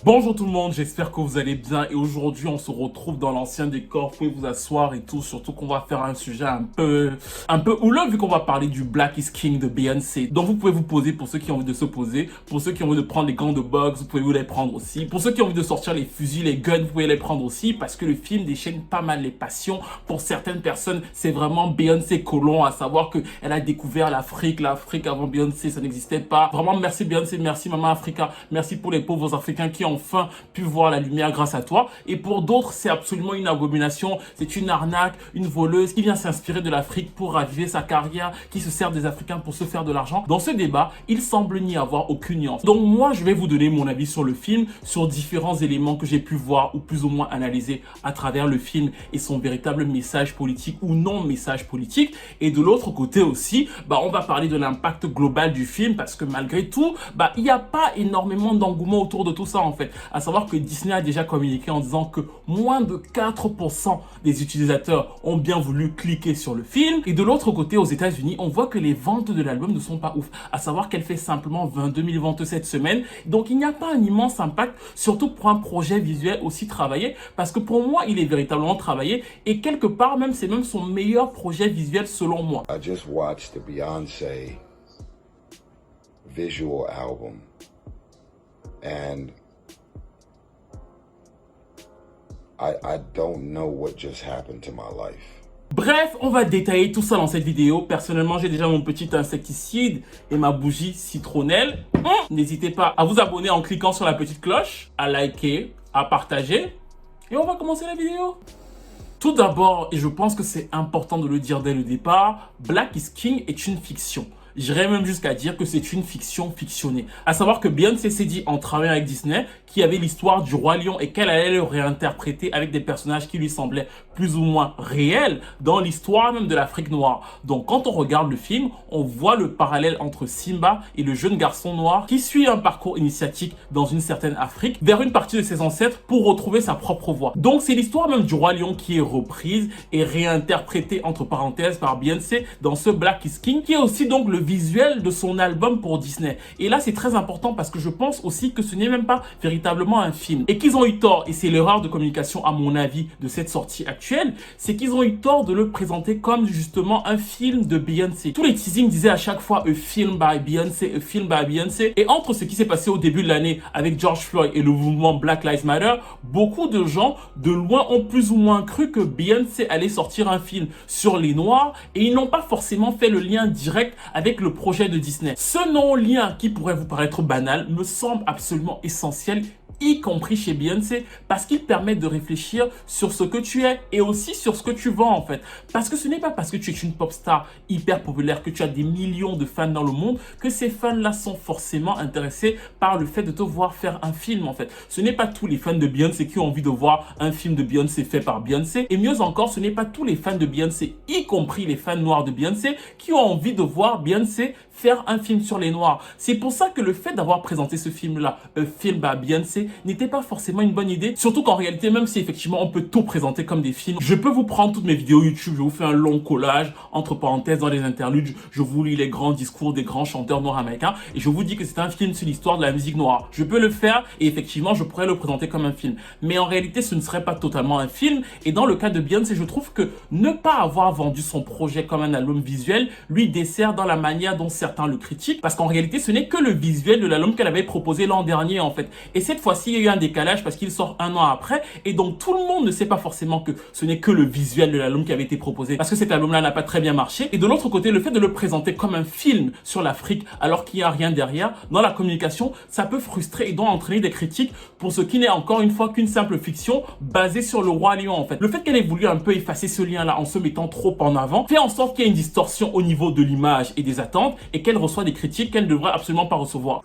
Bonjour tout le monde, j'espère que vous allez bien et aujourd'hui on se retrouve dans l'ancien décor, vous pouvez vous asseoir et tout, surtout qu'on va faire un sujet un peu houleux vu qu'on va parler du Black is King de Beyoncé. Donc vous pouvez vous poser pour ceux qui ont envie de se poser, pour ceux qui ont envie de prendre les gants de boxe, vous pouvez vous les prendre aussi, pour ceux qui ont envie de sortir les fusils, les guns, vous pouvez les prendre aussi parce que le film déchaîne pas mal les passions. Pour certaines personnes, c'est vraiment Beyoncé colon, à savoir que elle a découvert l'Afrique avant Beyoncé ça n'existait pas. Vraiment merci Beyoncé, merci Maman Africa, merci pour les pauvres Africains qui ont enfin pu voir la lumière grâce à toi. Et pour d'autres, c'est absolument une abomination, c'est une arnaque, une voleuse qui vient s'inspirer de l'Afrique pour raviver sa carrière, qui se sert des Africains pour se faire de l'argent. Dans ce débat, il semble n'y avoir aucune nuance. Donc moi, je vais vous donner mon avis sur le film, sur différents éléments que j'ai pu voir ou plus ou moins analyser à travers le film et son véritable message politique ou non message politique. Et de l'autre côté aussi, on va parler de l'impact global du film parce que malgré tout, il n'y a pas énormément d'engouement autour de tout ça en fait. À savoir que Disney a déjà communiqué en disant que moins de 4% des utilisateurs ont bien voulu cliquer sur le film. Et de l'autre côté, aux États-Unis, on voit que les ventes de l'album ne sont pas ouf. À savoir qu'elle fait simplement 22 000 ventes cette semaine. Donc il n'y a pas un immense impact, surtout pour un projet visuel aussi travaillé. Parce que pour moi, il est véritablement travaillé. Et quelque part, même c'est même son meilleur projet visuel selon moi. I just watched the Beyoncé visual album and I don't know what just happened to my life. Bref, on va détailler tout ça dans cette vidéo. Personnellement, j'ai déjà mon petit insecticide et ma bougie citronnelle. N'hésitez pas à vous abonner en cliquant sur la petite cloche, à liker, à partager. Et on va commencer la vidéo. Tout d'abord, et je pense que c'est important de le dire dès le départ, Black is King est une fiction. J'irais même jusqu'à dire que c'est une fiction fictionnée. À savoir que Beyoncé s'est dit en travaillant avec Disney qu'il y avait l'histoire du Roi Lion et qu'elle allait le réinterpréter avec des personnages qui lui semblaient plus ou moins réels dans l'histoire même de l'Afrique noire. Donc quand on regarde le film, on voit le parallèle entre Simba et le jeune garçon noir qui suit un parcours initiatique dans une certaine Afrique vers une partie de ses ancêtres pour retrouver sa propre voix. Donc c'est l'histoire même du Roi Lion qui est reprise et réinterprétée entre parenthèses par Beyoncé dans ce Black is King qui est aussi donc le visuel de son album pour Disney. Et là, c'est très important parce que je pense aussi que ce n'est même pas véritablement un film. Et qu'ils ont eu tort, et c'est l'erreur de communication à mon avis de cette sortie actuelle, c'est qu'ils ont eu tort de le présenter comme justement un film de Beyoncé. Tous les teasings disaient à chaque fois a film by Beyoncé, a film by Beyoncé. Et entre ce qui s'est passé au début de l'année avec George Floyd et le mouvement Black Lives Matter, beaucoup de gens de loin ont plus ou moins cru que Beyoncé allait sortir un film sur les Noirs et ils n'ont pas forcément fait le lien direct avec le projet de Disney. Ce non-lien qui pourrait vous paraître banal me semble absolument essentiel, y compris chez Beyoncé, parce qu'il permet de réfléchir sur ce que tu es et aussi sur ce que tu vends en fait. Parce que ce n'est pas parce que tu es une pop star hyper populaire, que tu as des millions de fans dans le monde, que ces fans-là sont forcément intéressés par le fait de te voir faire un film en fait. Ce n'est pas tous les fans de Beyoncé qui ont envie de voir un film de Beyoncé fait par Beyoncé. Et mieux encore, ce n'est pas tous les fans de Beyoncé, y compris les fans noirs de Beyoncé, qui ont envie de voir Beyoncé faire un film sur les Noirs. C'est pour ça que le fait d'avoir présenté ce film-là, un film à Beyoncé, n'était pas forcément une bonne idée. Surtout qu'en réalité, même si effectivement on peut tout présenter comme des films, je peux vous prendre toutes mes vidéos YouTube, je vous fais un long collage, entre parenthèses dans les interludes, je vous lis les grands discours des grands chanteurs noirs américains et je vous dis que c'est un film sur l'histoire de la musique noire. Je peux le faire et effectivement je pourrais le présenter comme un film. Mais en réalité, ce ne serait pas totalement un film et dans le cas de Beyoncé, je trouve que ne pas avoir vendu son projet comme un album visuel lui dessert dans la manière dont certains le critiquent parce qu'en réalité ce n'est que le visuel de l'album qu'elle avait proposé l'an dernier en fait. Et cette fois-ci il y a eu un décalage parce qu'il sort un an après et donc tout le monde ne sait pas forcément que ce n'est que le visuel de l'album qui avait été proposé parce que cet album-là n'a pas très bien marché. Et de l'autre côté, le fait de le présenter comme un film sur l'Afrique alors qu'il n'y a rien derrière, dans la communication, ça peut frustrer et donc entraîner des critiques pour ce qui n'est encore une fois qu'une simple fiction basée sur le Roi Lion en fait. Le fait qu'elle ait voulu un peu effacer ce lien-là en se mettant trop en avant fait en sorte qu'il y ait une distorsion au niveau de l'image et des attentes et qu'elle reçoit des critiques qu'elle ne devrait absolument pas recevoir.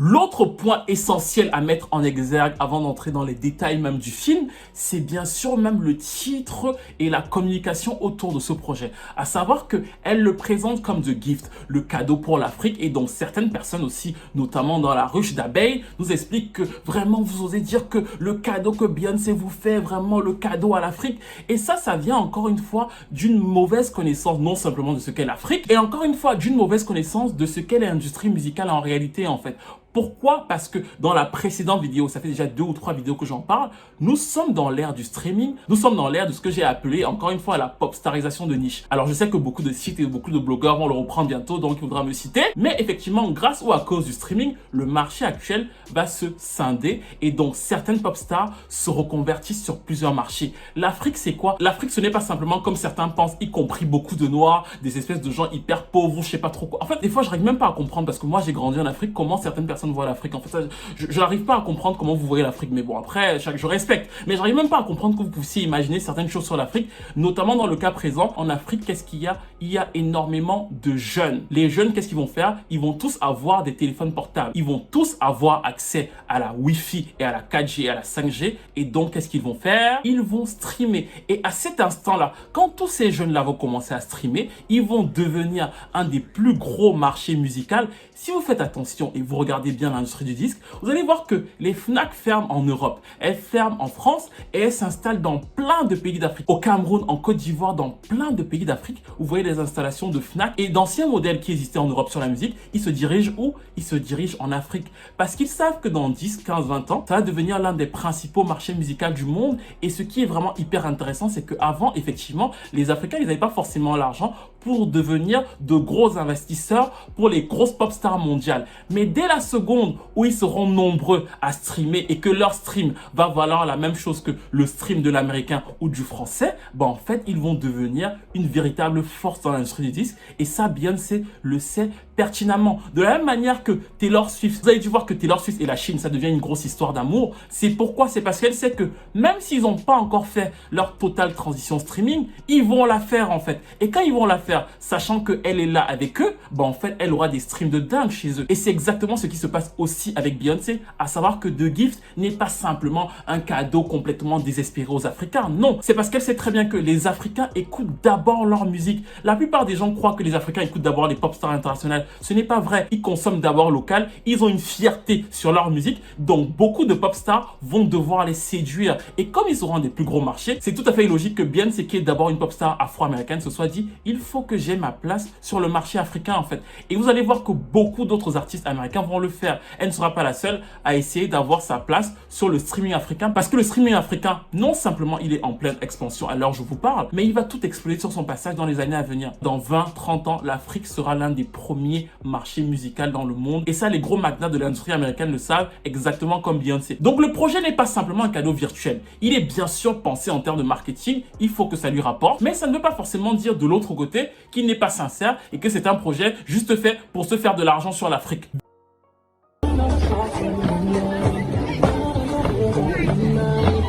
L'autre L'autre point essentiel à mettre en exergue avant d'entrer dans les détails même du film, c'est bien sûr même le titre et la communication autour de ce projet. À savoir qu'elle le présente comme The Gift, le cadeau pour l'Afrique, et donc certaines personnes aussi, notamment dans la ruche d'abeilles, nous expliquent que vraiment vous osez dire que le cadeau que Beyoncé vous fait, vraiment le cadeau à l'Afrique. Et ça vient encore une fois d'une mauvaise connaissance, non simplement de ce qu'est l'Afrique, et encore une fois d'une mauvaise connaissance de ce qu'est l'industrie musicale en réalité en fait. Pourquoi? Parce que dans la précédente vidéo, ça fait déjà 2 ou 3 vidéos que j'en parle, nous sommes dans l'ère du streaming, nous sommes dans l'ère de ce que j'ai appelé, encore une fois, la popstarisation de niche. Alors je sais que beaucoup de sites et beaucoup de blogueurs vont le reprendre bientôt, donc il faudra me citer, mais effectivement, grâce ou à cause du streaming, le marché actuel va se scinder, et donc certaines pop stars se reconvertissent sur plusieurs marchés. L'Afrique, c'est quoi? L'Afrique, ce n'est pas simplement comme certains pensent, y compris beaucoup de noirs, des espèces de gens hyper pauvres, je sais pas trop quoi. En fait, des fois, je n'arrive même pas à comprendre, parce que moi, j'ai grandi en Afrique, comment certaines personnes voient l'Afrique. En fait, je n'arrive pas à comprendre comment vous voyez l'Afrique, mais bon, après, je respecte. Mais j'arrive même pas à comprendre que vous puissiez imaginer certaines choses sur l'Afrique, notamment dans le cas présent. En Afrique, qu'est-ce qu'il y a? Il y a énormément de jeunes. Les jeunes, qu'est-ce qu'ils vont faire? Ils vont tous avoir des téléphones portables. Ils vont tous avoir accès à la Wi-Fi et à la 4G et à la 5G. Et donc, qu'est-ce qu'ils vont faire? Ils vont streamer. Et à cet instant-là, quand tous ces jeunes-là vont commencer à streamer, ils vont devenir un des plus gros marchés musicaux. Si vous faites attention et vous regardez bien l'industrie du disque, vous allez voir que les Fnac ferment en Europe, elles ferment en France et elles s'installent dans plein de pays d'Afrique. Au Cameroun, en Côte d'Ivoire, dans plein de pays d'Afrique, vous voyez les installations de Fnac et d'anciens modèles qui existaient en Europe sur la musique, ils se dirigent où? Ils se dirigent en Afrique parce qu'ils savent que dans 10, 15, 20 ans, ça va devenir l'un des principaux marchés musicaux du monde. Et ce qui est vraiment hyper intéressant, c'est qu'avant, effectivement, les Africains, ils n'avaient pas forcément l'argent pour devenir de gros investisseurs pour les grosses pop stars mondiales. Mais dès la seconde où ils seront nombreux à streamer et que leur stream va valoir la même chose que le stream de l'américain ou du français, ben en fait, ils vont devenir une véritable force dans l'industrie du disque. Et ça, Beyoncé le sait pertinemment. De la même manière que Taylor Swift, vous avez dû voir que Taylor Swift et la Chine, ça devient une grosse histoire d'amour. C'est pourquoi? C'est parce qu'elle sait que même s'ils n'ont pas encore fait leur totale transition streaming, ils vont la faire en fait. Et quand ils vont la faire, sachant qu'elle est là avec eux, ben en fait, elle aura des streams de dingue chez eux. Et c'est exactement ce qui se passe aussi avec Beyoncé, à savoir que The Gift n'est pas simplement un cadeau complètement désespéré aux Africains. Non, c'est parce qu'elle sait très bien que les Africains écoutent d'abord leur musique. La plupart des gens croient que les Africains écoutent d'abord les pop stars internationales. Ce n'est pas vrai. Ils consomment d'abord local. Ils ont une fierté sur leur musique. Donc, beaucoup de pop stars vont devoir les séduire. Et comme ils seront des plus gros marchés, c'est tout à fait logique que Beyoncé, qui est d'abord une pop star afro-américaine, se soit dit, il faut que j'ai ma place sur le marché africain en fait. Et vous allez voir que beaucoup d'autres artistes américains vont le faire. Elle ne sera pas la seule à essayer d'avoir sa place sur le streaming africain, parce que le streaming africain, non simplement il est en pleine expansion à l'heure où je vous parle, mais il va tout exploser sur son passage dans les années à venir. Dans 20-30 ans, l'Afrique sera l'un des premiers marchés musicaux dans le monde. Et ça, les gros magnats de l'industrie américaine le savent, exactement comme Beyoncé. Donc le projet n'est pas simplement un cadeau virtuel. Il est bien sûr pensé en termes de marketing, il faut que ça lui rapporte, mais ça ne veut pas forcément dire de l'autre côté qu'il n'est pas sincère et que c'est un projet juste fait pour se faire de l'argent sur l'Afrique.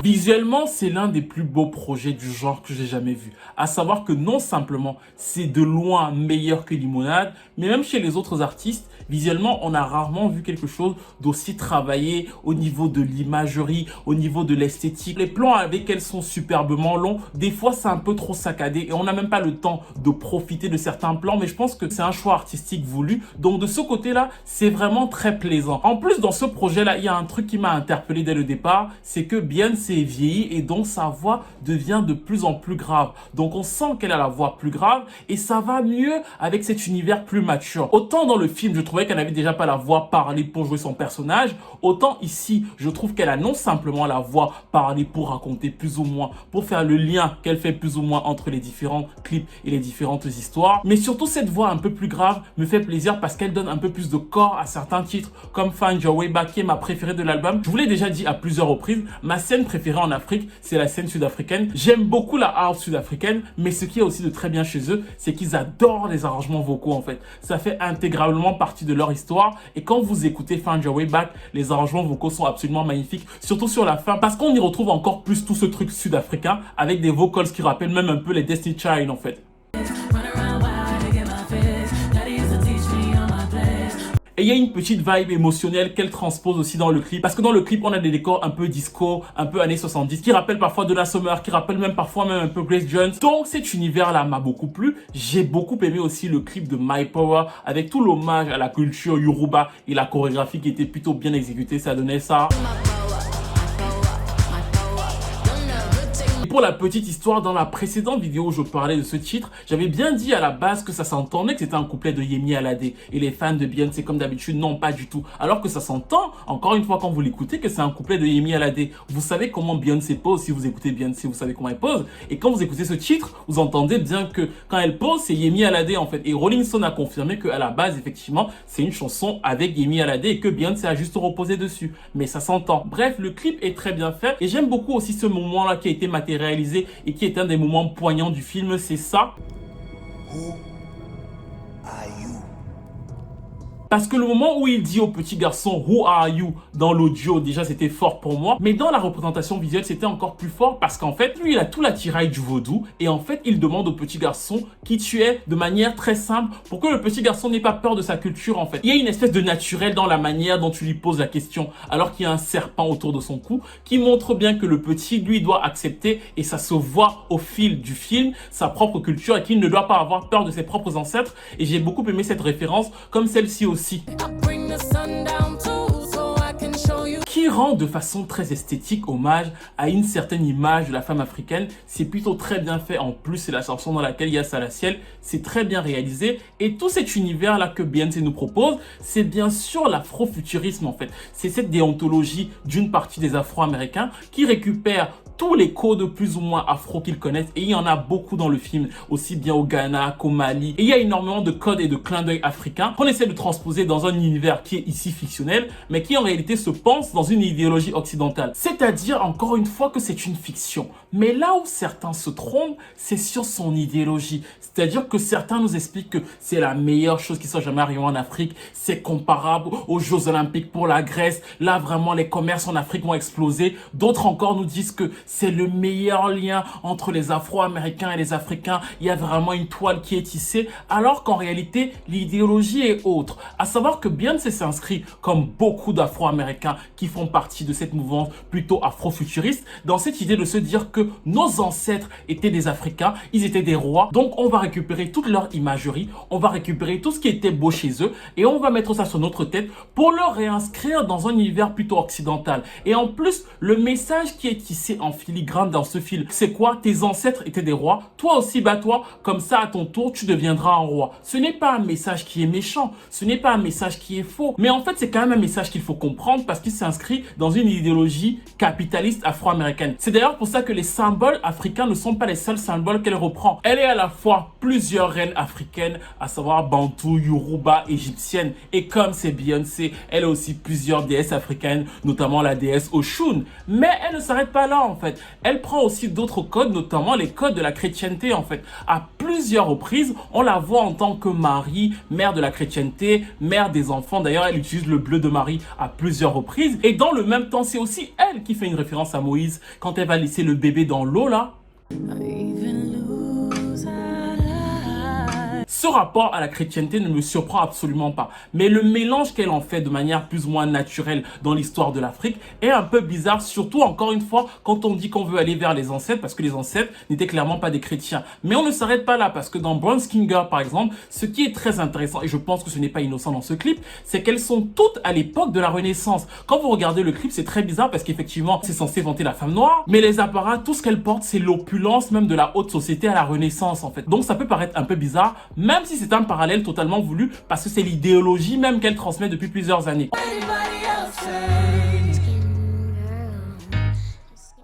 Visuellement, c'est l'un des plus beaux projets du genre que j'ai jamais vu. À savoir que non simplement, c'est de loin meilleur que Limonade, mais même chez les autres artistes, visuellement, on a rarement vu quelque chose d'aussi travaillé au niveau de l'imagerie, au niveau de l'esthétique. Les plans avec elles sont superbement longs. Des fois, c'est un peu trop saccadé et on n'a même pas le temps de profiter de certains plans, mais je pense que c'est un choix artistique voulu. Donc, de ce côté-là, c'est vraiment très plaisant. En plus, dans ce projet-là, il y a un truc qui m'a interpellé dès le départ, c'est que Beyoncé vieillit et donc sa voix devient de plus en plus grave. Donc, on sent qu'elle a la voix plus grave et ça va mieux avec cet univers plus mature. Autant dans le film, je trouvais qu'elle n'avait déjà pas la voix parlée pour jouer son personnage, autant ici, je trouve qu'elle a non simplement la voix parlée pour raconter plus ou moins, pour faire le lien qu'elle fait plus ou moins entre les différents clips et les différentes histoires, mais surtout cette voix un peu plus grave me fait plaisir parce qu'elle donne un peu plus de corps à certains titres, comme Find Your Way Back, qui est ma préférée de l'album. Je vous l'ai déjà dit à plusieurs reprises, ma scène préférée en Afrique, c'est la scène sud-africaine. J'aime beaucoup la house sud-africaine, mais ce qui est aussi de très bien chez eux, c'est qu'ils adorent les arrangements vocaux en fait. Ça fait intégralement partie de leur histoire et quand vous écoutez Find Your Way Back, les arrangements vocaux sont absolument magnifiques, surtout sur la fin, parce qu'on y retrouve encore plus tout ce truc sud-africain avec des vocals qui rappellent même un peu les Destiny Child en fait. Et il y a une petite vibe émotionnelle qu'elle transpose aussi dans le clip. Parce que dans le clip, on a des décors un peu disco, un peu années 70, qui rappellent parfois Donna Summer, qui rappellent même parfois un peu Grace Jones. Donc cet univers-là m'a beaucoup plu. J'ai beaucoup aimé aussi le clip de My Power avec tout l'hommage à la culture Yoruba et la chorégraphie qui était plutôt bien exécutée. Ça donnait ça. Pour la petite histoire, dans la précédente vidéo où je parlais de ce titre, j'avais bien dit à la base que ça s'entendait que c'était un couplet de Yemi Alade. Et les fans de Beyoncé, comme d'habitude, non, pas du tout. Alors que ça s'entend, encore une fois, quand vous l'écoutez, que c'est un couplet de Yemi Alade. Vous savez comment Beyoncé pose. Si vous écoutez Beyoncé, vous savez comment elle pose. Et quand vous écoutez ce titre, vous entendez bien que quand elle pose, c'est Yemi Alade en fait. Et Rolling Stone a confirmé qu'à la base, effectivement, c'est une chanson avec Yemi Alade et que Beyoncé a juste reposé dessus. Mais ça s'entend. Bref, le clip est très bien fait. Et j'aime beaucoup aussi ce moment-là qui a été matérialisé et qui est un des moments poignants du film, c'est ça. Who are you? Parce que le moment où il dit au petit garçon « Who are you ?» dans l'audio, déjà c'était fort pour moi. Mais dans la représentation visuelle, c'était encore plus fort parce qu'en fait, lui, il a tout l'attirail du vaudou. Et en fait, il demande au petit garçon qui tu es de manière très simple pour que le petit garçon n'ait pas peur de sa culture en fait. Il y a une espèce de naturel dans la manière dont tu lui poses la question alors qu'il y a un serpent autour de son cou qui montre bien que le petit, lui, doit accepter et ça se voit au fil du film, sa propre culture et qu'il ne doit pas avoir peur de ses propres ancêtres. Et j'ai beaucoup aimé cette référence comme celle-ci aussi. Qui rend de façon très esthétique hommage à une certaine image de la femme africaine. C'est plutôt très bien fait. En plus, c'est la chanson dans laquelle il y a Salaciel. C'est très bien réalisé. Et tout cet univers-là que Beyoncé nous propose, c'est bien sûr l'afrofuturisme en fait. C'est cette déontologie d'une partie des Afro-Américains qui récupère tous les codes plus ou moins afro qu'ils connaissent et il y en a beaucoup dans le film, aussi bien au Ghana qu'au Mali. Et il y a énormément de codes et de clins d'œil africains qu'on essaie de transposer dans un univers qui est ici fictionnel, mais qui en réalité se pense dans une idéologie occidentale. C'est-à-dire, encore une fois, que c'est une fiction. Mais là où certains se trompent, c'est sur son idéologie. C'est-à-dire que certains nous expliquent que c'est la meilleure chose qui soit jamais arrivée en Afrique, c'est comparable aux Jeux Olympiques pour la Grèce, là vraiment les commerces en Afrique vont exploser. D'autres encore nous disent que c'est le meilleur lien entre les Afro-Américains et les Africains. Il y a vraiment une toile qui est tissée, alors qu'en réalité, l'idéologie est autre. À savoir que Beyoncé s'inscrit, comme beaucoup d'Afro-Américains qui font partie de cette mouvance plutôt afro-futuriste, dans cette idée de se dire que nos ancêtres étaient des Africains, ils étaient des rois, donc on va récupérer toute leur imagerie, on va récupérer tout ce qui était beau chez eux, et on va mettre ça sur notre tête pour le réinscrire dans un univers plutôt occidental. Et en plus, le message qui est tissé en filigrane dans ce film, c'est quoi? Tes ancêtres étaient des rois, toi aussi bats-toi, comme ça à ton tour tu deviendras un roi. Ce n'est pas un message qui est méchant, ce n'est pas un message qui est faux, mais en fait c'est quand même un message qu'il faut comprendre parce qu'il s'inscrit dans une idéologie capitaliste afro-américaine. C'est d'ailleurs pour ça que les symboles africains ne sont pas les seuls symboles qu'elle reprend. Elle est à la fois plusieurs reines africaines, à savoir Bantou, Yoruba, égyptienne, et comme c'est Beyoncé, elle a aussi plusieurs déesses africaines, notamment la déesse Oshun. Mais elle ne s'arrête pas là en fait. Elle prend aussi d'autres codes, notamment les codes de la chrétienté en fait. À plusieurs reprises, on la voit en tant que Marie, mère de la chrétienté, mère des enfants. D'ailleurs, elle utilise le bleu de Marie à plusieurs reprises. Et dans le même temps, c'est aussi elle qui fait une référence à Moïse quand elle va laisser le bébé dans l'eau là. Ce rapport à la chrétienté ne me surprend absolument pas. Mais le mélange qu'elle en fait de manière plus ou moins naturelle dans l'histoire de l'Afrique est un peu bizarre, surtout encore une fois quand on dit qu'on veut aller vers les ancêtres, parce que les ancêtres n'étaient clairement pas des chrétiens. Mais on ne s'arrête pas là, parce que dans Brown Skin Girl par exemple, ce qui est très intéressant, et je pense que ce n'est pas innocent dans ce clip, c'est qu'elles sont toutes à l'époque de la Renaissance. Quand vous regardez le clip, c'est très bizarre parce qu'effectivement, c'est censé vanter la femme noire, mais les apparats, tout ce qu'elle porte, c'est l'opulence même de la haute société à la Renaissance en fait. Donc ça peut paraître un peu bizarre, même si c'est un parallèle totalement voulu parce que c'est l'idéologie même qu'elle transmet depuis plusieurs années.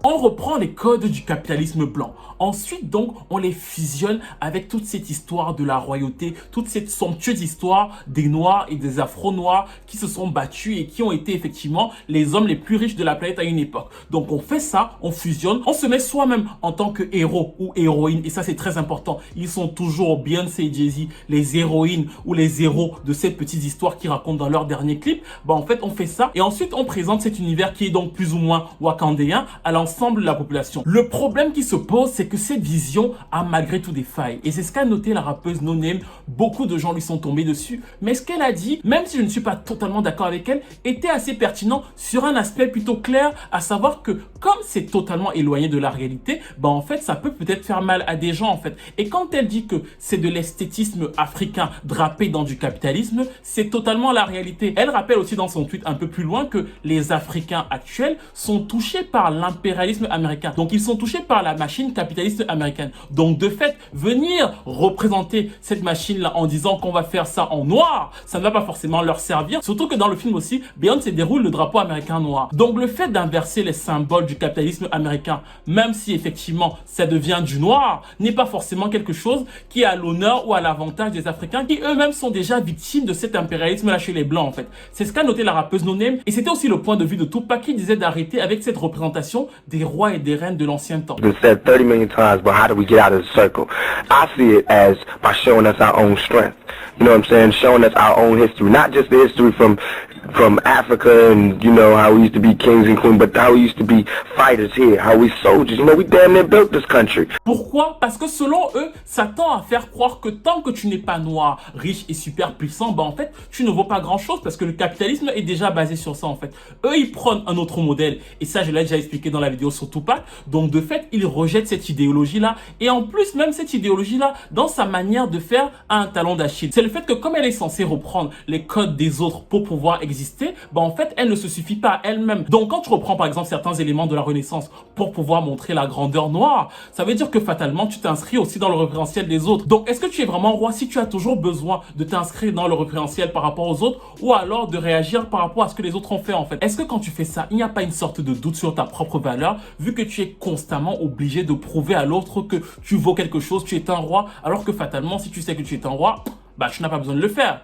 On reprend les codes du capitalisme blanc. Ensuite, donc, on les fusionne avec toute cette histoire de la royauté, toute cette somptueuse histoire des Noirs et des Afro-Noirs qui se sont battus et qui ont été effectivement les hommes les plus riches de la planète à une époque. Donc, on fait ça, on fusionne, on se met soi-même en tant que héros ou héroïne. Et ça, c'est très important. Ils sont toujours, Beyoncé et Jay-Z, les héroïnes ou les héros de ces petites histoires qu'ils racontent dans leur dernier clip. Bah, en fait, on fait ça. Et ensuite, on présente cet univers qui est donc plus ou moins wakandéen à l'ancienne l'ensemble de la population. Le problème qui se pose, c'est que cette vision a malgré tout des failles. Et c'est ce qu'a noté la rappeuse No Name. Beaucoup de gens lui sont tombés dessus. Mais ce qu'elle a dit, même si je ne suis pas totalement d'accord avec elle, était assez pertinent sur un aspect plutôt clair, à savoir que comme c'est totalement éloigné de la réalité, en fait, ça peut peut-être faire mal à des gens en fait. Et quand elle dit que c'est de l'esthétisme africain drapé dans du capitalisme, c'est totalement la réalité. Elle rappelle aussi dans son tweet un peu plus loin que les Africains actuels sont touchés par l'impérialisme américain. Donc ils sont touchés par la machine capitaliste américaine. Donc de fait, venir représenter cette machine-là en disant qu'on va faire ça en noir, ça ne va pas forcément leur servir. Surtout que dans le film aussi, Beyoncé déroule le drapeau américain noir. Donc le fait d'inverser les symboles du capitalisme américain, même si effectivement ça devient du noir, n'est pas forcément quelque chose qui est à l'honneur ou à l'avantage des Africains qui eux-mêmes sont déjà victimes de cet impérialisme-là chez les Blancs en fait. C'est ce qu'a noté la rappeuse No Name et c'était aussi le point de vue de Tupac qui disait d'arrêter avec cette représentation des rois et des reines de l'ancien temps. It's been said 30 million times, but how do we get out of the circle? I see it as by showing us our own strength. You know what I'm saying? Showing us our own history, not just the history from Africa and, you know, how we used to be kings and queens, but how we used to be fighters here, how we soldiers. You know, we damn near built this country. Pourquoi? Parce que selon eux, ça tend à faire croire que tant que tu n'es pas noir, riche et super puissant, en fait, tu ne vaux pas grand-chose parce que le capitalisme est déjà basé sur ça, en fait. Eux, ils prennent un autre modèle et ça, je l'ai déjà expliqué dans la vidéo sur Tupac. Donc, de fait, ils rejettent cette idéologie-là et en plus, même cette idéologie-là, dans sa manière de faire, a un talon d'Achille. C'est le fait que comme elle est censée reprendre les codes des autres pour pouvoir exister, en fait, elle ne se suffit pas à elle-même. Donc, quand tu reprends, par exemple, certains éléments de la Renaissance pour pouvoir montrer la grandeur noire, ça veut dire que fatalement, tu t'inscris aussi dans le référentiel des autres. Donc, est-ce que tu es vraiment roi si tu as toujours besoin de t'inscrire dans le référentiel par rapport aux autres ou alors de réagir par rapport à ce que les autres ont fait, en fait? Est-ce que quand tu fais ça, il n'y a pas une sorte de doute sur ta propre valeur vu que tu es constamment obligé de prouver à l'autre que tu vaux quelque chose, tu es un roi, alors que fatalement, si tu sais que tu es un roi, tu n'as pas besoin de le faire.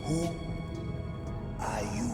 Who are you?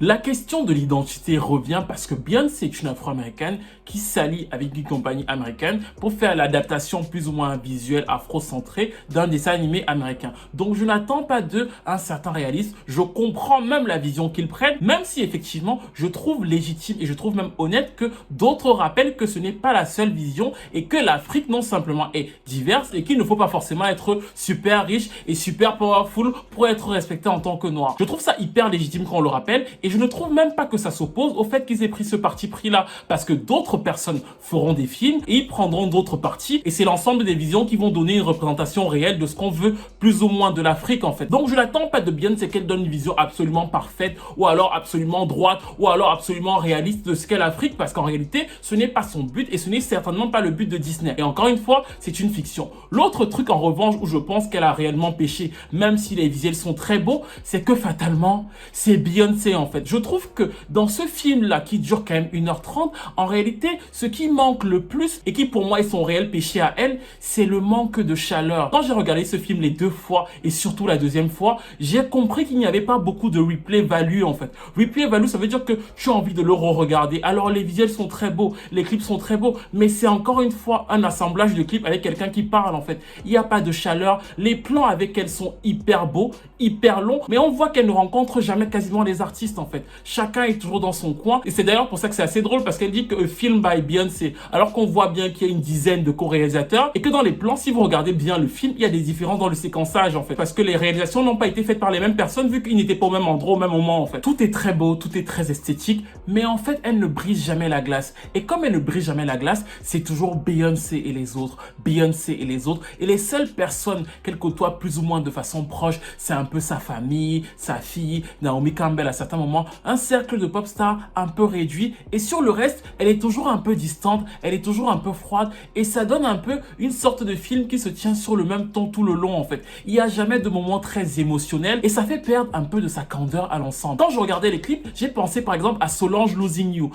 La question de l'identité revient parce que Beyoncé est une afro-américaine qui s'allie avec une compagnie américaine pour faire l'adaptation plus ou moins visuelle afro-centrée d'un dessin animé américain. Donc je n'attends pas d'eux un certain réalisme, je comprends même la vision qu'ils prennent, même si effectivement je trouve légitime et je trouve même honnête que d'autres rappellent que ce n'est pas la seule vision et que l'Afrique non simplement est diverse et qu'il ne faut pas forcément être super riche et super powerful pour être respecté en tant que noir. Je trouve ça hyper légitime quand on le rappelle et je ne trouve même pas que ça s'oppose au fait qu'ils aient pris ce parti pris là parce que d'autres personnes feront des films et ils prendront d'autres partis et c'est l'ensemble des visions qui vont donner une représentation réelle de ce qu'on veut plus ou moins de l'Afrique en fait. Donc je n'attends pas de Beyoncé qu'elle donne une vision absolument parfaite ou alors absolument droite ou alors absolument réaliste de ce qu'est l'Afrique parce qu'en réalité ce n'est pas son but et ce n'est certainement pas le but de Disney. Et encore une fois, c'est une fiction. L'autre truc en revanche où je pense qu'elle a réellement péché, même si les visuels sont très beaux, c'est que fatalement c'est Beyoncé en fait. Je trouve que dans ce film-là, qui dure quand même 1h30, en réalité, ce qui manque le plus, et qui pour moi est son réel péché à elle, c'est le manque de chaleur. Quand j'ai regardé ce film les 2 fois, et surtout la 2e fois, j'ai compris qu'il n'y avait pas beaucoup de replay value en fait. Replay value, ça veut dire que tu as envie de le re-regarder. Alors les visuels sont très beaux, les clips sont très beaux, mais c'est encore une fois un assemblage de clips avec quelqu'un qui parle en fait. Il n'y a pas de chaleur, les plans avec elle sont hyper beaux, hyper longs, mais on voit qu'elle ne rencontre jamais quasiment les artistes en fait. Chacun est toujours dans son coin et c'est d'ailleurs pour ça que c'est assez drôle parce qu'elle dit que film by Beyoncé alors qu'on voit bien qu'il y a une dizaine de co-réalisateurs et que dans les plans, si vous regardez bien le film, il y a des différences dans le séquençage en fait parce que les réalisations n'ont pas été faites par les mêmes personnes vu qu'ils n'étaient pas au même endroit au même moment en fait. Tout est très beau, tout est très esthétique mais en fait elle ne brise jamais la glace et comme elle ne brise jamais la glace, c'est toujours Beyoncé et les autres, Beyoncé et les autres et les seules personnes qu'elle côtoie plus ou moins de façon proche, c'est un peu sa famille, sa fille, Naomi Campbell à certains moments, un cercle de pop stars un peu réduit et sur le reste, elle est toujours un peu distante, elle est toujours un peu froide et ça donne un peu une sorte de film qui se tient sur le même ton tout le long en fait. Il n'y a jamais de moment très émotionnel et ça fait perdre un peu de sa candeur à l'ensemble. Quand je regardais les clips, j'ai pensé par exemple à Solange Losing You.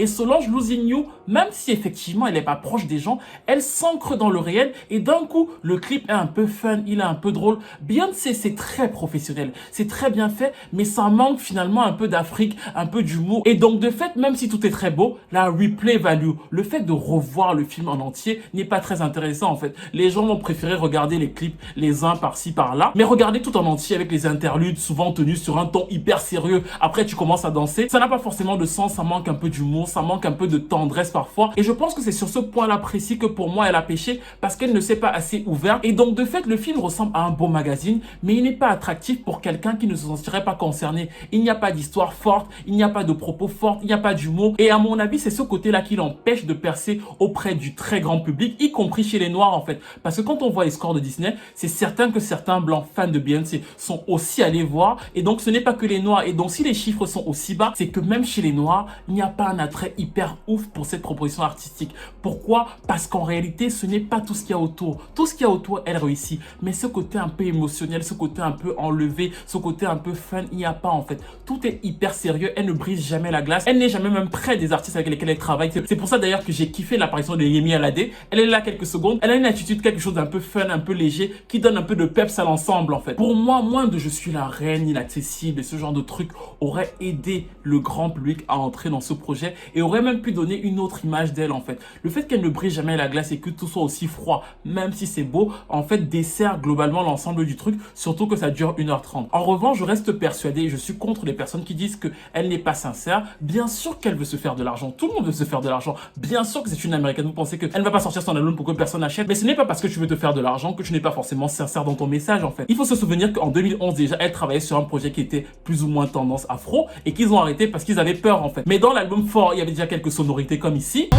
Et Solange Losing You, même si effectivement elle n'est pas proche des gens, elle s'ancre dans le réel et d'un coup, le clip est un peu fun, il est un peu drôle. Beyoncé, c'est très professionnel, c'est très bien fait, mais ça manque finalement un peu d'Afrique, un peu d'humour. Et donc de fait, même si tout est très beau, la replay value, le fait de revoir le film en entier n'est pas très intéressant en fait. Les gens vont préférer regarder les clips les uns par-ci par-là, mais regarder tout en entier avec les interludes souvent tenus sur un ton hyper sérieux. Après tu commences à danser, ça n'a pas forcément de sens, ça manque un peu d'humour, ça manque un peu de tendresse parfois. Et je pense que c'est sur ce point-là précis que pour moi elle a péché parce qu'elle ne s'est pas assez ouverte. Et donc de fait le film ressemble à un beau magazine, mais il n'est pas attractif pour quelqu'un qui ne se sentirait pas concerné. Il n'y a pas d'histoire forte, il n'y a pas de propos forts, il n'y a pas d'humour. Et à mon avis c'est ce côté-là qui l'empêche de percer auprès du très grand public, y compris chez les noirs en fait. Parce que quand on voit les scores de Disney, c'est certain que certains blancs fans de Beyoncé sont aussi allés voir. Et donc ce n'est pas que les noirs. Et donc si les chiffres sont aussi bas, c'est que même chez les noirs, il n'y a pas un attrait hyper ouf pour cette proposition artistique. Pourquoi? Parce qu'en réalité, ce n'est pas tout ce qu'il y a autour. Tout ce qu'il y a autour, elle réussit. Mais ce côté un peu émotionnel, ce côté un peu enlevé, ce côté un peu fun, il n'y a pas en fait. Tout est hyper sérieux. Elle ne brise jamais la glace. Elle n'est jamais même près des artistes avec lesquels elle travaille. C'est pour ça d'ailleurs que j'ai kiffé l'apparition de Yemi Alade. Elle est là quelques secondes. Elle a une attitude, quelque chose d'un peu fun, un peu léger, qui donne un peu de peps à l'ensemble en fait. Pour moi, moins de je suis la reine inaccessible et ce genre de truc aurait aidé le grand public à entrer dans ce projet et aurait même pu donner une autre image d'elle en fait. Le fait qu'elle ne brise jamais la glace et que tout soit aussi froid, même si c'est beau, en fait dessert globalement l'ensemble du truc, surtout que ça dure 1h30. En revanche, je reste persuadé, je suis contre les personnes qui disent qu'elle n'est pas sincère. Bien sûr qu'elle veut se faire de l'argent, tout le monde veut se faire de l'argent. Bien sûr que c'est une américaine, vous pensez qu'elle ne va pas sortir son album pour que personne n'achète, mais ce n'est pas parce que tu veux te faire de l'argent que tu n'es pas forcément sincère dans ton message en fait. Il faut se souvenir qu'en 2011 déjà, elle travaillait sur un projet qui était plus ou moins tendance afro et qu'ils ont arrêté parce qu'ils avaient peur en fait. Mais dans l'album Fort, il y avait déjà quelques sonorités comme ici.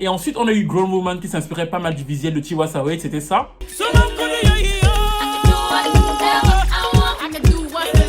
Et ensuite, on a eu Grown Woman qui s'inspirait pas mal du visuel de Tiwa Savage, c'était ça.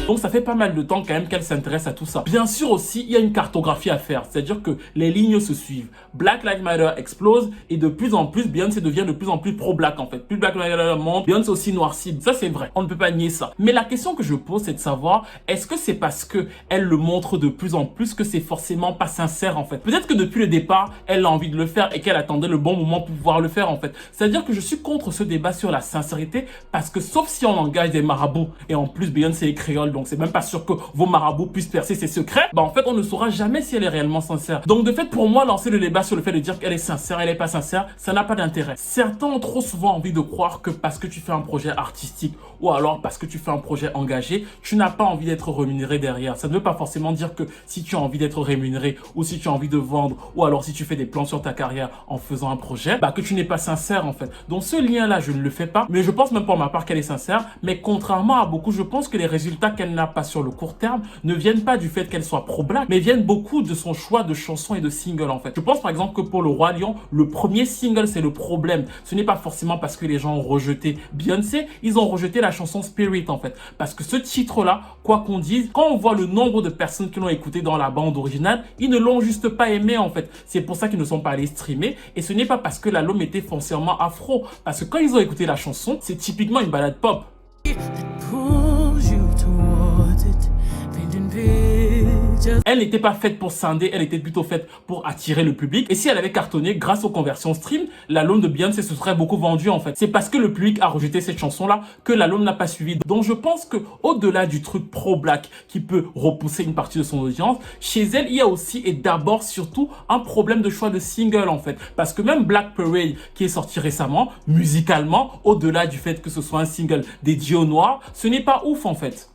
Donc ça fait pas mal de temps quand même qu'elle s'intéresse à tout ça. Bien sûr aussi, il y a une cartographie à faire. C'est-à-dire que les lignes se suivent. Black Lives Matter explose et de plus en plus, Beyoncé devient de plus en plus pro-black en fait. Plus Black Lives Matter monte, Beyoncé aussi noircit. Ça c'est vrai. On ne peut pas nier ça. Mais la question que je pose, c'est de savoir, est-ce que c'est parce que elle le montre de plus en plus que c'est forcément pas sincère en fait? Peut-être que depuis le départ, elle a envie de le faire et qu'elle attendait le bon moment pour pouvoir le faire en fait. C'est-à-dire que je suis contre ce débat sur la sincérité parce que sauf si on engage des marabouts et en plus Beyoncé est créole, donc c'est même pas sûr que vos marabouts puissent percer ses secrets, bah en fait on ne saura jamais si elle est réellement sincère. Donc de fait pour moi lancer le débat sur le fait de dire qu'elle est sincère, elle est pas sincère, ça n'a pas d'intérêt. Certains ont trop souvent envie de croire que parce que tu fais un projet artistique ou alors parce que tu fais un projet engagé, tu n'as pas envie d'être rémunéré derrière. Ça ne veut pas forcément dire que si tu as envie d'être rémunéré ou si tu as envie de vendre ou alors si tu fais des plans sur ta carrière en faisant un projet, bah que tu n'es pas sincère en fait. Donc ce lien là je ne le fais pas, mais je pense même pour ma part qu'elle est sincère, mais contrairement à beaucoup, je pense que les résultats qu'elle n'a pas sur le court terme ne viennent pas du fait qu'elle soit pro-black, mais viennent beaucoup de son choix de chansons et de singles en fait. Je pense par exemple que pour Le Roi Lion, le premier single c'est Le Problème. Ce n'est pas forcément parce que les gens ont rejeté Beyoncé, ils ont rejeté la chanson Spirit en fait. Parce que ce titre là, quoi qu'on dise, quand on voit le nombre de personnes qui l'ont écouté dans la bande originale, ils ne l'ont juste pas aimé en fait. C'est pour ça qu'ils ne sont pas allés streamer et ce n'est pas parce que l'album était foncièrement afro. Parce que quand ils ont écouté la chanson, c'est typiquement une balade pop. Elle n'était pas faite pour scinder, elle était plutôt faite pour attirer le public. Et si elle avait cartonné grâce aux conversions stream, l'album de Beyoncé se serait beaucoup vendu en fait. C'est parce que le public a rejeté cette chanson-là que l'album n'a pas suivi. Donc je pense que au-delà du truc pro-black qui peut repousser une partie de son audience, chez elle, il y a aussi et d'abord surtout un problème de choix de single en fait. Parce que même Black Parade qui est sorti récemment, musicalement, au-delà du fait que ce soit un single dédié aux noirs, ce n'est pas ouf en fait.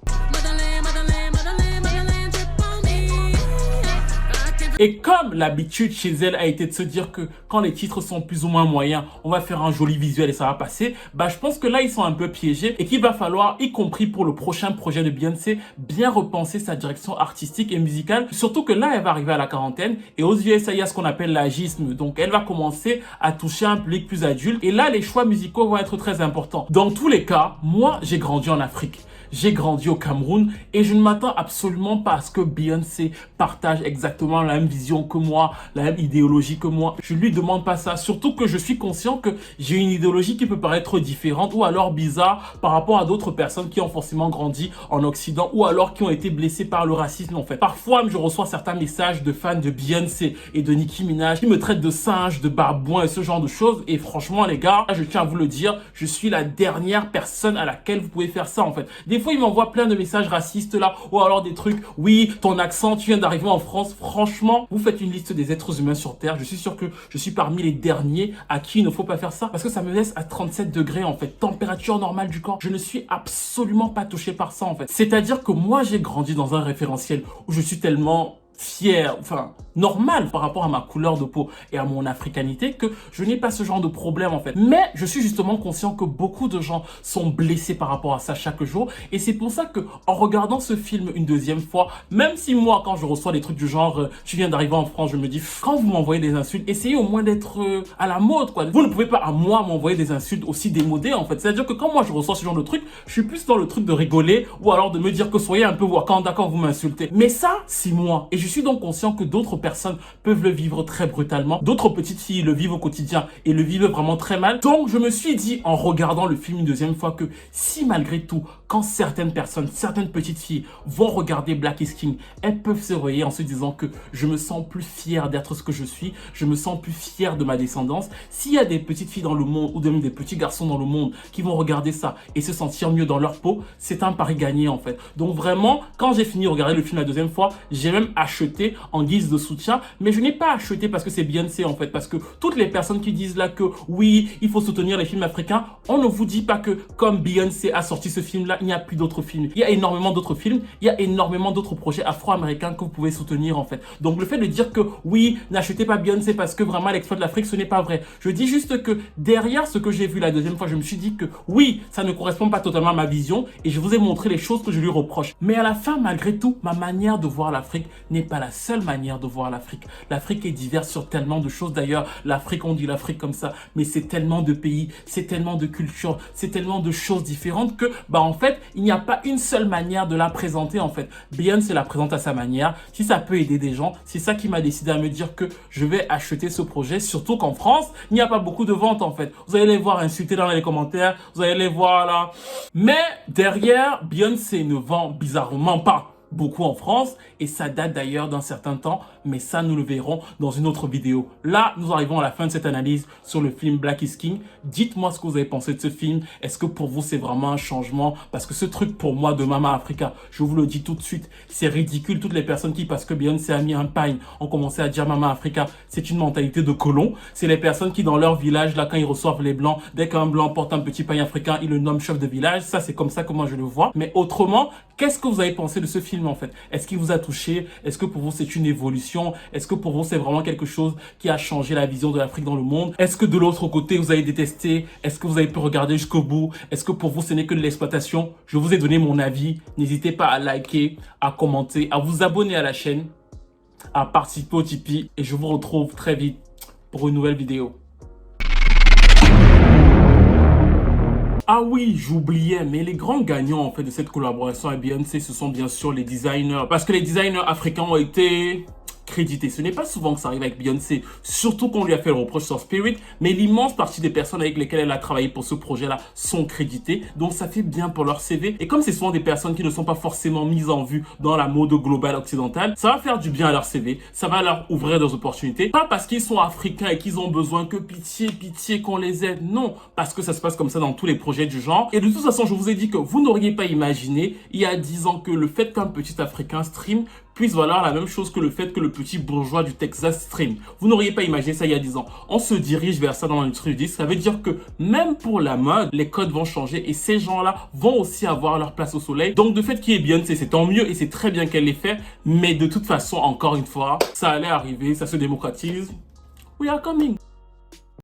Et comme l'habitude chez elle a été de se dire que quand les titres sont plus ou moins moyens, on va faire un joli visuel et ça va passer, bah je pense que là ils sont un peu piégés et qu'il va falloir, y compris pour le prochain projet de Beyoncé, bien repenser sa direction artistique et musicale. Surtout que là elle va arriver à la quarantaine et aux USA il y a ce qu'on appelle l'agisme, donc elle va commencer à toucher un public plus adulte et là les choix musicaux vont être très importants. Dans tous les cas, moi j'ai grandi en Afrique. j'ai grandi au Cameroun et je ne m'attends absolument pas à ce que Beyoncé partage exactement la même vision que moi, la même idéologie que moi. Je lui demande pas ça, surtout que je suis conscient que j'ai une idéologie qui peut paraître différente ou alors bizarre par rapport à d'autres personnes qui ont forcément grandi en Occident ou alors qui ont été blessées par le racisme en fait. Parfois, je reçois certains messages de fans de Beyoncé et de Nicki Minaj qui me traitent de singe, de babouin et ce genre de choses et franchement les gars, je tiens à vous le dire, je suis la dernière personne à laquelle vous pouvez faire ça en fait. Des fois, ils m'envoient plein de messages racistes là ou alors des trucs, oui, ton accent, tu viens d'arriver en France. Franchement, vous faites une liste des êtres humains sur Terre. Je suis sûr que je suis parmi les derniers à qui il ne faut pas faire ça parce que ça me laisse à 37 degrés en fait, température normale du corps. Je ne suis absolument pas touché par ça en fait. C'est-à-dire que moi, j'ai grandi dans un référentiel où je suis tellement fier, enfin normal par rapport à ma couleur de peau et à mon africanité que je n'ai pas ce genre de problème en fait. Mais je suis justement conscient que beaucoup de gens sont blessés par rapport à ça chaque jour et c'est pour ça que en regardant ce film une deuxième fois, même si moi quand je reçois des trucs du genre tu viens d'arriver en France, je me dis quand vous m'envoyez des insultes, essayez au moins d'être à la mode quoi. Vous ne pouvez pas à moi m'envoyer des insultes aussi démodées en fait. C'est-à-dire que quand moi je reçois ce genre de truc, je suis plus dans le truc de rigoler ou alors de me dire que soyez un peu Wakanda quand vous m'insultez. Mais ça, c'est moi et je suis donc conscient que d'autres personnes peuvent le vivre très brutalement. D'autres petites filles le vivent au quotidien et le vivent vraiment très mal. Donc, je me suis dit, en regardant le film une deuxième fois, que si malgré tout, quand certaines personnes, certaines petites filles vont regarder Black is King, elles peuvent se réveiller en se disant que je me sens plus fier d'être ce que je suis, je me sens plus fier de ma descendance. S'il y a des petites filles dans le monde ou même des petits garçons dans le monde qui vont regarder ça et se sentir mieux dans leur peau, c'est un pari gagné en fait. Donc vraiment, quand j'ai fini de regarder le film la deuxième fois, j'ai même acheté en guise de soutien, mais je n'ai pas acheté parce que c'est Beyoncé en fait, parce que toutes les personnes qui disent là que oui, il faut soutenir les films africains, on ne vous dit pas que comme Beyoncé a sorti ce film là, il n'y a plus d'autres films. Il y a énormément d'autres films, il y a énormément d'autres projets afro-américains que vous pouvez soutenir en fait. Donc le fait de dire que oui, n'achetez pas Beyoncé parce que vraiment elle exploite l'Afrique, ce n'est pas vrai. Je dis juste que derrière ce que j'ai vu la deuxième fois, je me suis dit que oui, ça ne correspond pas totalement à ma vision et je vous ai montré les choses que je lui reproche. Mais à la fin, malgré tout, ma manière de voir l'Afrique n'est pas la seule manière de voir l'Afrique. L'Afrique est diverse sur tellement de choses. D'ailleurs, l'Afrique, on dit l'Afrique comme ça, mais c'est tellement de pays, c'est tellement de cultures, c'est tellement de choses différentes que, en fait, il n'y a pas une seule manière de la présenter, en fait. Beyoncé la présente à sa manière. Si ça peut aider des gens, c'est ça qui m'a décidé à me dire que je vais acheter ce projet, surtout qu'en France, il n'y a pas beaucoup de ventes, en fait. Vous allez les voir insulter dans les commentaires, vous allez les voir là. Mais derrière, Beyoncé ne vend bizarrement pas beaucoup en France et ça date d'ailleurs d'un certain temps, mais ça nous le verrons dans une autre vidéo. Là, nous arrivons à la fin de cette analyse sur le film Black is King. Dites-moi ce que vous avez pensé de ce film. Est-ce que pour vous c'est vraiment un changement? Parce que ce truc pour moi de Mama Africa, je vous le dis tout de suite, c'est ridicule. Toutes les personnes qui, parce que Beyoncé a mis un pagne, ont commencé à dire Mama Africa, c'est une mentalité de colon. C'est les personnes qui dans leur village, là quand ils reçoivent les blancs, dès qu'un blanc porte un petit pagne africain, ils le nomment chef de village. Ça c'est comme ça que moi je le vois. Mais autrement, qu'est-ce que vous avez pensé de ce film en fait? Est-ce qu'il vous a touché? Est-ce que pour vous c'est une évolution? Est-ce que pour vous c'est vraiment quelque chose qui a changé la vision de l'Afrique dans le monde? Est-ce que de l'autre côté vous avez détesté? Est-ce que vous avez pu regarder jusqu'au bout? Est-ce que pour vous ce n'est que de l'exploitation? Je vous ai donné mon avis. N'hésitez pas à liker, à commenter, à vous abonner à la chaîne, à participer au Tipeee et je vous retrouve très vite pour une nouvelle vidéo. Ah oui, j'oubliais, mais les grands gagnants en fait de cette collaboration avec Beyoncé, ce sont bien sûr les designers. Parce que les designers africains ont été crédité. Ce n'est pas souvent que ça arrive avec Beyoncé, surtout qu'on lui a fait le reproche sur Spirit, mais l'immense partie des personnes avec lesquelles elle a travaillé pour ce projet-là sont créditées, donc ça fait bien pour leur CV. Et comme c'est souvent des personnes qui ne sont pas forcément mises en vue dans la mode globale occidentale, ça va faire du bien à leur CV, ça va leur ouvrir des opportunités, pas parce qu'ils sont africains et qu'ils ont besoin que pitié qu'on les aide, non, parce que ça se passe comme ça dans tous les projets du genre. Et de toute façon, je vous ai dit que vous n'auriez pas imaginé, il y a 10 ans, que le fait qu'un petit africain stream puisse valoir la même chose que le fait que le petit bourgeois du Texas stream. Vous n'auriez pas imaginé ça il y a 10 ans. On se dirige vers ça dans l'industrie du disque. Ça veut dire que même pour la mode, les codes vont changer et ces gens-là vont aussi avoir leur place au soleil. Donc de fait qu'il est Beyoncé, c'est tant mieux et c'est très bien qu'elle l'ait fait. Mais de toute façon, encore une fois, ça allait arriver, ça se démocratise. We are coming.